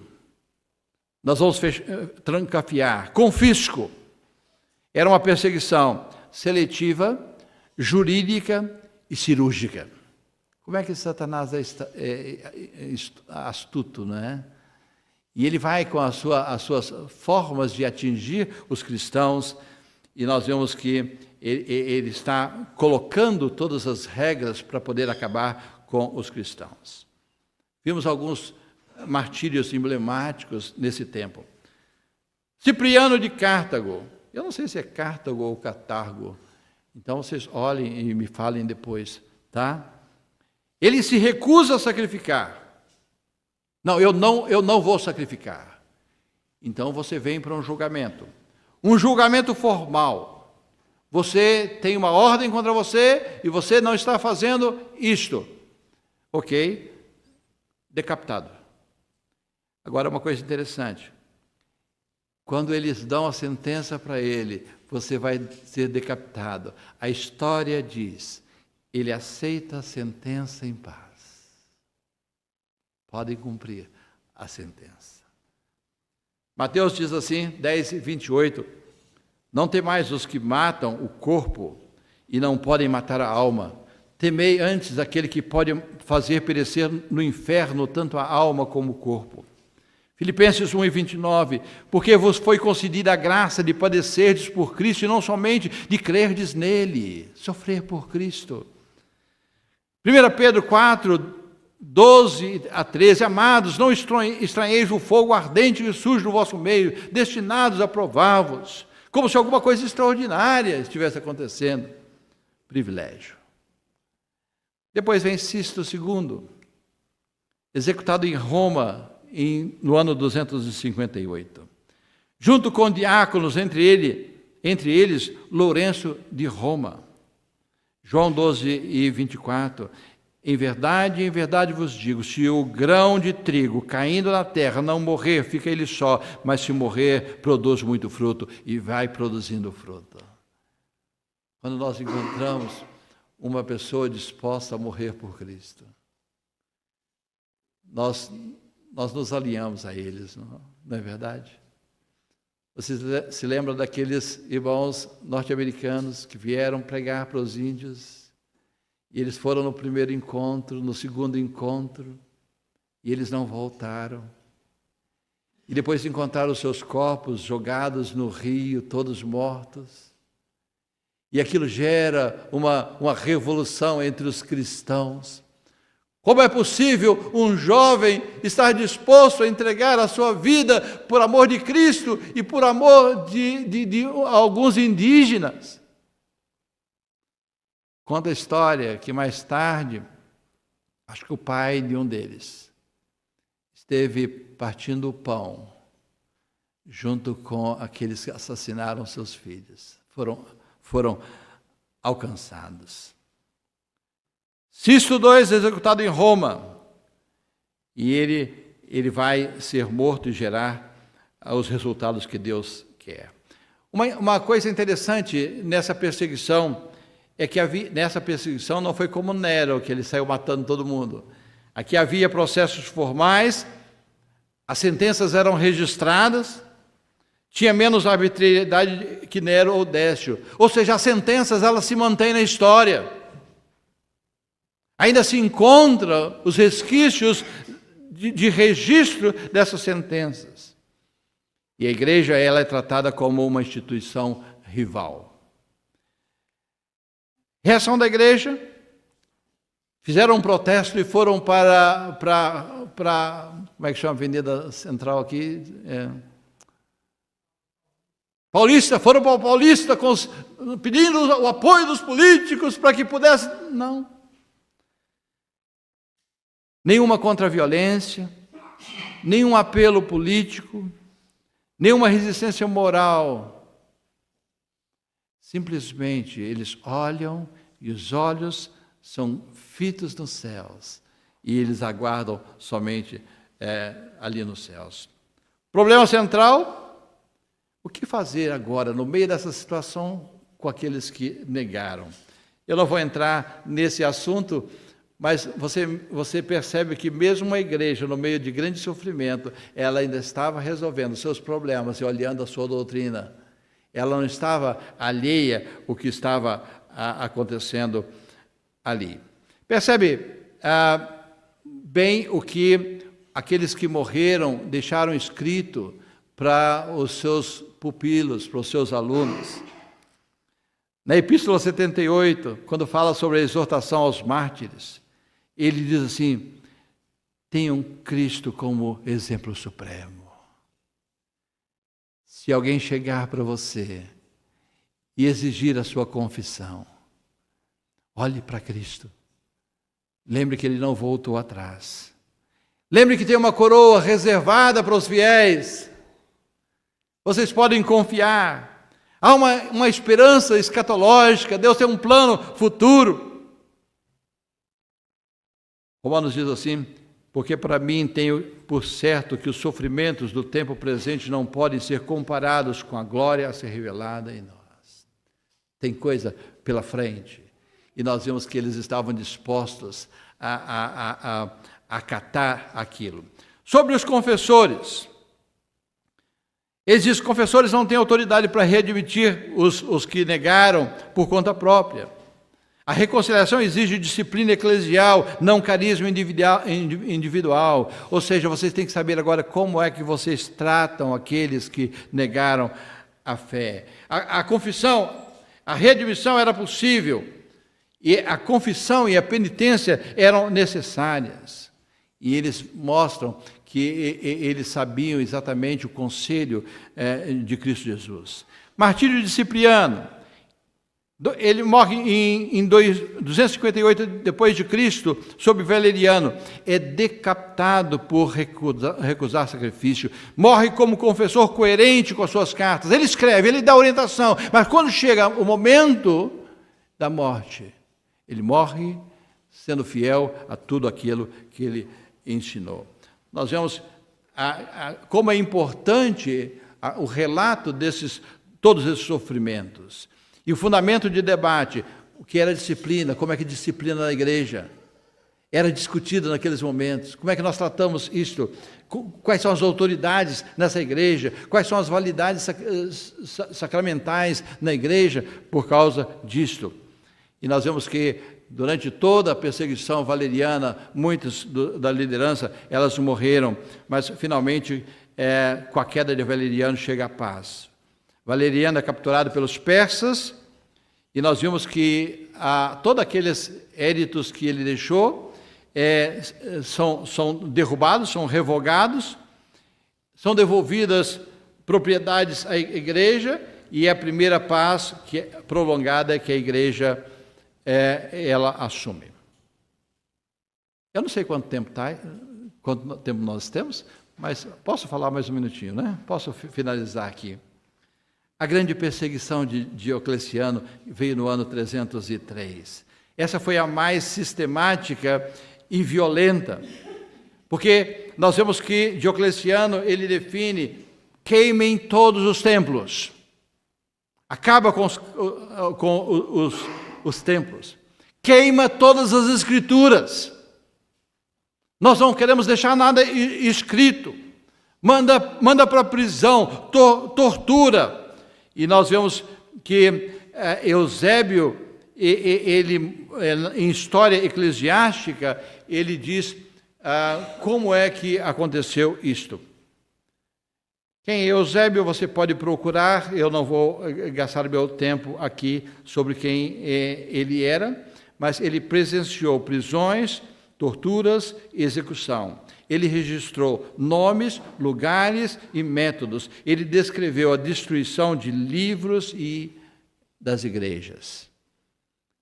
Nós vamos trancafiar. Confisco. Era uma perseguição seletiva, jurídica e cirúrgica. Como é que Satanás é astuto, não é? E ele vai com as suas formas de atingir os cristãos, e nós vemos que ele está colocando todas as regras para poder acabar com os cristãos. Vimos alguns martírios emblemáticos nesse tempo. Cipriano de Cartago. Eu não sei se é Cartago ou Catargo. Então vocês olhem e me falem depois, tá? Ele se recusa a sacrificar. Não, eu não vou sacrificar. Então você vem para um julgamento. Um julgamento formal. Você tem uma ordem contra você e você não está fazendo isto. Ok? Decapitado. Agora, uma coisa interessante. Quando eles dão a sentença para ele, você vai ser decapitado. A história diz, ele aceita a sentença em paz. Podem cumprir a sentença. Mateus diz assim, 10:28, não temais os que matam o corpo e não podem matar a alma. Temei antes aquele que pode fazer perecer no inferno tanto a alma como o corpo. Filipenses 1:29, porque vos foi concedida a graça de padecerdes por Cristo e não somente de crerdes nele, sofrer por Cristo. 1 Pedro 4:12-13, amados, não estranheis o fogo ardente e sujo no vosso meio, destinados a provar-vos, como se alguma coisa extraordinária estivesse acontecendo. Privilégio. Depois vem Sisto II, executado em Roma no ano 258. Junto com diáconos, entre eles Lourenço de Roma. João 12:24. Em verdade vos digo, se o grão de trigo caindo na terra não morrer, fica ele só, mas se morrer, produz muito fruto, e vai produzindo fruto. Quando nós encontramos uma pessoa disposta a morrer por Cristo, nós nos aliamos a eles, não é verdade? Vocês se lembram daqueles irmãos norte-americanos que vieram pregar para os índios? E eles foram no primeiro encontro, no segundo encontro, e eles não voltaram. E depois encontraram os seus corpos jogados no rio, todos mortos. E aquilo gera uma revolução entre os cristãos. Como é possível um jovem estar disposto a entregar a sua vida por amor de Cristo e por amor de alguns indígenas? Conta a história que mais tarde, acho que o pai de um deles esteve partindo o pão junto com aqueles que assassinaram seus filhos. Foram alcançados. Sisto II, executado em Roma, e ele vai ser morto e gerar os resultados que Deus quer. Uma coisa interessante nessa perseguição é que nessa perseguição não foi como Nero, que ele saiu matando todo mundo. Aqui havia processos formais, as sentenças eram registradas, tinha menos arbitrariedade que Nero ou Décio. Ou seja, as sentenças elas se mantêm na história. Ainda se encontram os resquícios de registro dessas sentenças. E a igreja ela é tratada como uma instituição rival. Reação da igreja, fizeram um protesto e foram para como é que chama a avenida central aqui? Paulista, foram para o Paulista pedindo o apoio dos políticos para que pudesse... Não. Nenhuma contra-violência, nenhum apelo político, nenhuma resistência moral. Simplesmente eles olham e os olhos são fitos nos céus e eles aguardam somente ali nos céus. Problema central, o que fazer agora no meio dessa situação com aqueles que negaram? Eu não vou entrar nesse assunto, mas você percebe que mesmo uma igreja, no meio de grande sofrimento, ela ainda estava resolvendo seus problemas e olhando a sua doutrina. Ela não estava alheia ao que estava acontecendo ali. Percebe bem o que aqueles que morreram deixaram escrito para os seus pupilos, para os seus alunos. Na Epístola 78, quando fala sobre a exortação aos mártires, ele diz assim: tenham Cristo como exemplo supremo. Se alguém chegar para você e exigir a sua confissão, olhe para Cristo. Lembre que Ele não voltou atrás. Lembre que tem uma coroa reservada para os fiéis. Vocês podem confiar. Há uma esperança escatológica. Deus tem um plano futuro. Romanos diz assim: porque para mim tenho por certo que os sofrimentos do tempo presente não podem ser comparados com a glória a ser revelada em nós. Tem coisa pela frente. E nós vemos que eles estavam dispostos a acatar aquilo. Sobre os confessores, eles dizem que os confessores não têm autoridade para readmitir os que negaram por conta própria. A reconciliação exige disciplina eclesial, não carisma individual. Ou seja, vocês têm que saber agora como é que vocês tratam aqueles que negaram a fé. A confissão, a readmissão era possível. E a confissão e a penitência eram necessárias. E eles mostram que eles sabiam exatamente o conselho de Cristo Jesus. Martírio de Cipriano. Ele morre em 258 depois de Cristo, sob Valeriano. É decapitado por recusar sacrifício. Morre como confessor coerente com as suas cartas. Ele escreve, ele dá orientação. Mas quando chega o momento da morte, ele morre sendo fiel a tudo aquilo que ele ensinou. Nós vemos como é importante o relato todos esses sofrimentos. E o fundamento de debate, o que era disciplina, como é que disciplina na igreja, era discutido naqueles momentos. Como é que nós tratamos isto? Quais são as autoridades nessa igreja? Quais são as validades sacramentais na igreja por causa disto? E nós vemos que durante toda a perseguição valeriana, muitas da liderança, elas morreram, mas finalmente, com a queda de Valeriano, chega a paz. Valeriano é capturado pelos persas, e nós vimos que todos aqueles éditos que ele deixou são derrubados, são revogados, são devolvidas propriedades à igreja, e a primeira paz que é prolongada que a igreja ela assume. Eu não sei quanto tempo nós temos, mas posso falar mais um minutinho, né? Posso finalizar aqui. A grande perseguição de Diocleciano veio no ano 303. Essa foi a mais sistemática e violenta, porque nós vemos que Diocleciano ele define queimem todos os templos. Acaba com os templos. Queima todas as escrituras. Nós não queremos deixar nada escrito. Manda para a prisão, tortura. E nós vemos que Eusébio, ele, em história eclesiástica, ele diz como é que aconteceu isto. Quem é Eusébio, você pode procurar, eu não vou gastar meu tempo aqui sobre quem ele era, mas ele presenciou prisões, torturas e execução. Ele registrou nomes, lugares e métodos. Ele descreveu a destruição de livros e das igrejas.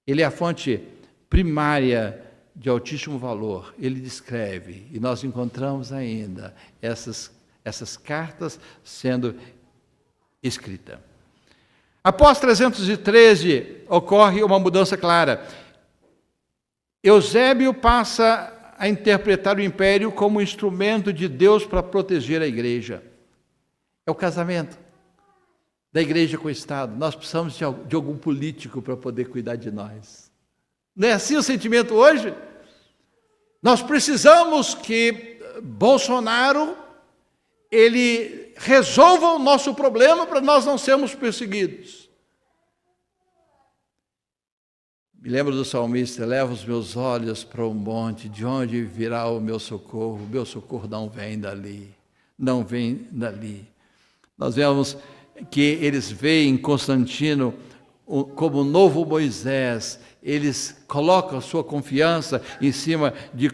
Ele é a fonte primária de altíssimo valor. Ele descreve, e nós encontramos ainda essas cartas sendo escritas. Após 313, ocorre uma mudança clara. Eusébio passa a interpretar o império como instrumento de Deus para proteger a igreja. É o casamento da igreja com o Estado. Nós precisamos de algum político para poder cuidar de nós. Não é assim o sentimento hoje? Nós precisamos que Bolsonaro ele resolva o nosso problema para nós não sermos perseguidos. Me lembro do salmista: eleva os meus olhos para o monte, de onde virá o meu socorro não vem dali, não vem dali. Nós vemos que eles veem Constantino como o novo Moisés, eles colocam a sua confiança em cima de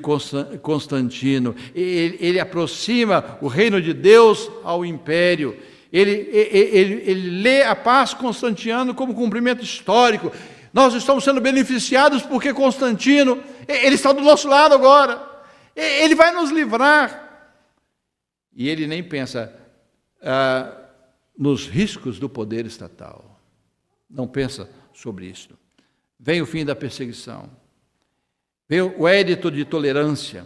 Constantino, ele aproxima o reino de Deus ao império, ele lê a paz constantiniana como cumprimento histórico. Nós estamos sendo beneficiados porque Constantino, ele está do nosso lado agora, ele vai nos livrar. E ele nem pensa nos riscos do poder estatal, não pensa sobre isso. Vem o fim da perseguição, vem o édito de tolerância.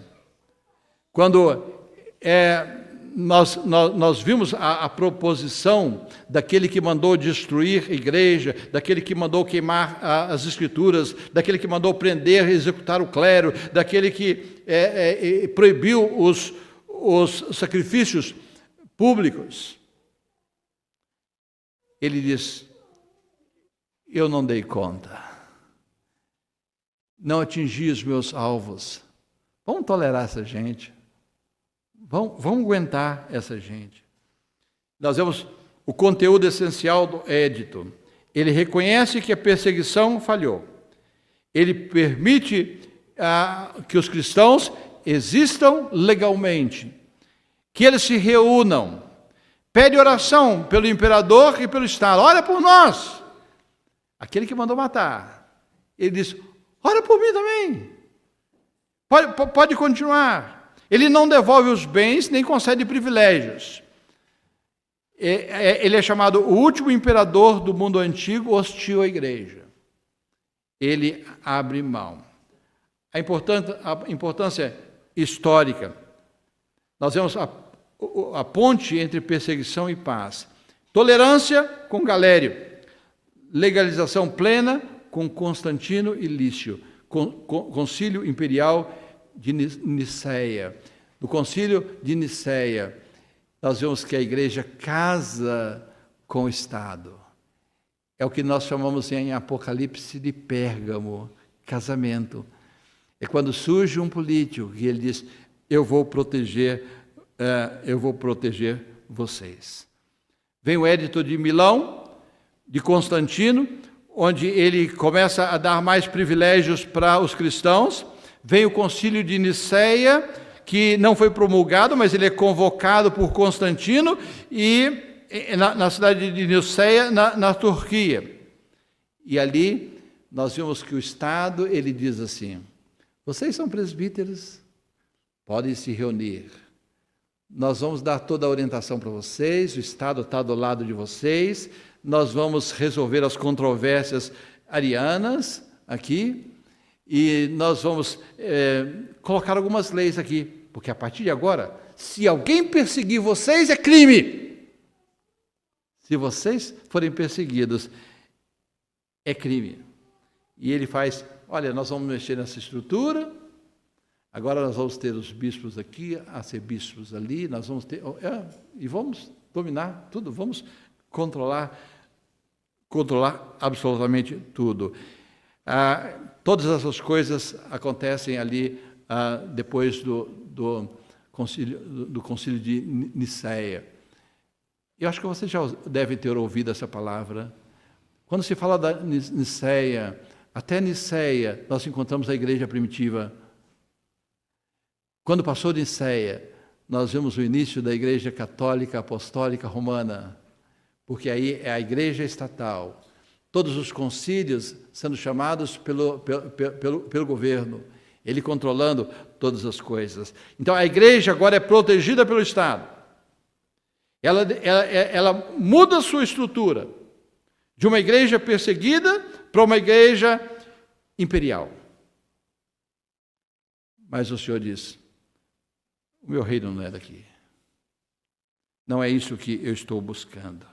Quando nós vimos a proposição daquele que mandou destruir a igreja, daquele que mandou queimar as escrituras, daquele que mandou prender e executar o clero, daquele que proibiu os sacrifícios públicos. Ele diz: eu não dei conta, não atingi os meus alvos. Vamos tolerar essa gente. Vamos aguentar essa gente. Nós vemos o conteúdo essencial do édito. Ele reconhece que a perseguição falhou. Ele permite que os cristãos existam legalmente, que eles se reúnam. Pede oração pelo imperador e pelo Estado. Ora por nós. Aquele que mandou matar. Ele diz: ora por mim também. Pode continuar. Ele não devolve os bens, nem concede privilégios. Ele é chamado o último imperador do mundo antigo, hostil à igreja. Ele abre mão. A importância histórica. Nós vemos a ponte entre perseguição e paz. Tolerância com Galério. Legalização plena com Constantino e Lício. Concílio imperial de Niceia. No concílio de Niceia, nós vemos que a igreja casa com o Estado. É o que nós chamamos em Apocalipse de Pérgamo, casamento. É quando surge um político e ele diz: eu vou proteger vocês. Vem o Édito de Milão, de Constantino, onde ele começa a dar mais privilégios para os cristãos. Vem o concílio de Niceia, que não foi promulgado, mas ele é convocado por Constantino, e na cidade de Niceia, na Turquia. E ali nós vemos que o Estado, ele diz assim: vocês são presbíteros, podem se reunir. Nós vamos dar toda a orientação para vocês, o Estado está do lado de vocês, nós vamos resolver as controvérsias arianas aqui, e nós vamos colocar algumas leis aqui, porque a partir de agora, se alguém perseguir vocês, é crime. Se vocês forem perseguidos, é crime. E ele faz, olha, nós vamos mexer nessa estrutura, agora nós vamos ter os bispos aqui, arcebispos ali, nós vamos ter, e vamos dominar tudo, vamos controlar absolutamente tudo. Todas essas coisas acontecem ali depois do concílio de Nicéia. Eu acho que vocês já devem ter ouvido essa palavra. Quando se fala da Nicéia, até Nicéia, nós encontramos a igreja primitiva. Quando passou de Nicéia, nós vemos o início da igreja católica apostólica romana, porque aí é a igreja estatal. Todos os concílios sendo chamados pelo governo, ele controlando todas as coisas. Então a igreja agora é protegida pelo Estado. Ela muda a sua estrutura de uma igreja perseguida para uma igreja imperial. Mas o Senhor diz, o meu reino não é daqui. Não é isso que eu estou buscando.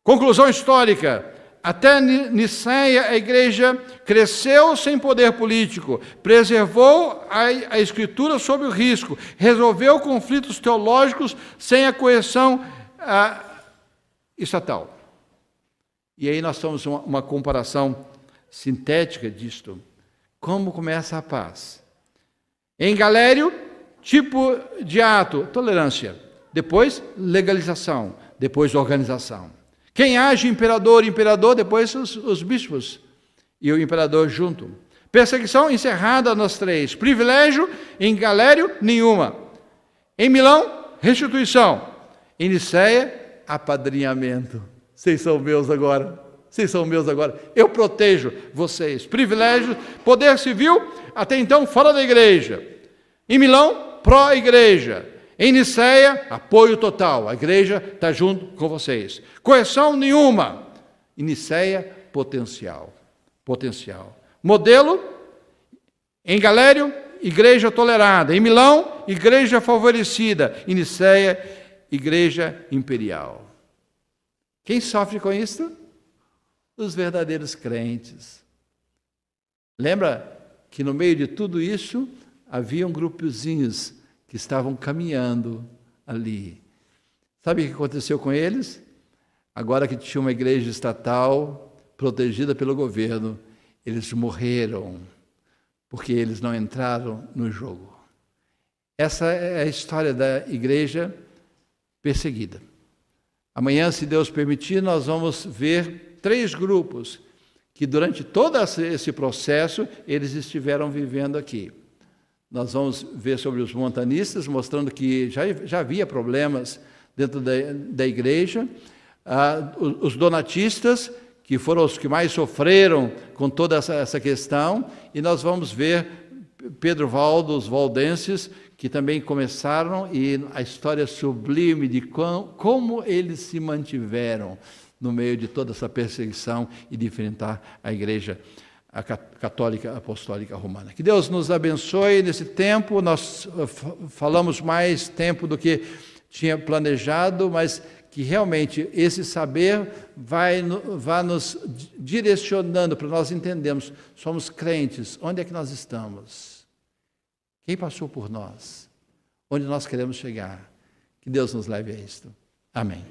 Conclusão histórica. Até Nicéia, a igreja cresceu sem poder político, preservou a escritura sob o risco, resolveu conflitos teológicos sem a coerção estatal. E aí nós temos uma comparação sintética disto. Como começa a paz? Em Galério, tipo de ato, tolerância. Depois, legalização. Depois, organização. Quem age, imperador, depois os bispos e o imperador junto. Perseguição encerrada nas três. Privilégio, em Galério, nenhuma. Em Milão, restituição. Em Nicéia, apadrinhamento. Vocês são meus agora. Vocês são meus agora. Eu protejo vocês. Privilégio, poder civil, até então fora da igreja. Em Milão, pró-igreja. Em Nicéia, apoio total. A igreja está junto com vocês. Coerção nenhuma. Em Nicéia, potencial. Modelo, em Galério, igreja tolerada. Em Milão, igreja favorecida. Em Nicéia, igreja imperial. Quem sofre com isso? Os verdadeiros crentes. Lembra que no meio de tudo isso, haviam grupozinhos que estavam caminhando ali. Sabe o que aconteceu com eles? Agora que tinha uma igreja estatal protegida pelo governo, eles morreram, porque eles não entraram no jogo. Essa é a história da igreja perseguida. Amanhã, se Deus permitir, nós vamos ver 3 grupos que durante todo esse processo eles estiveram vivendo aqui. Nós vamos ver sobre os montanistas, mostrando que já havia problemas dentro da igreja. Os donatistas, que foram os que mais sofreram com toda essa questão. E nós vamos ver Pedro Valdo, os valdenses, que também começaram, e a história sublime de como eles se mantiveram no meio de toda essa perseguição e de enfrentar a igreja a católica apostólica romana. Que Deus nos abençoe nesse tempo. Nós falamos mais tempo do que tinha planejado, mas que realmente esse saber vai nos direcionando para nós entendermos. Somos crentes, onde é que nós estamos? Quem passou por nós? Onde nós queremos chegar? Que Deus nos leve a isto. Amém.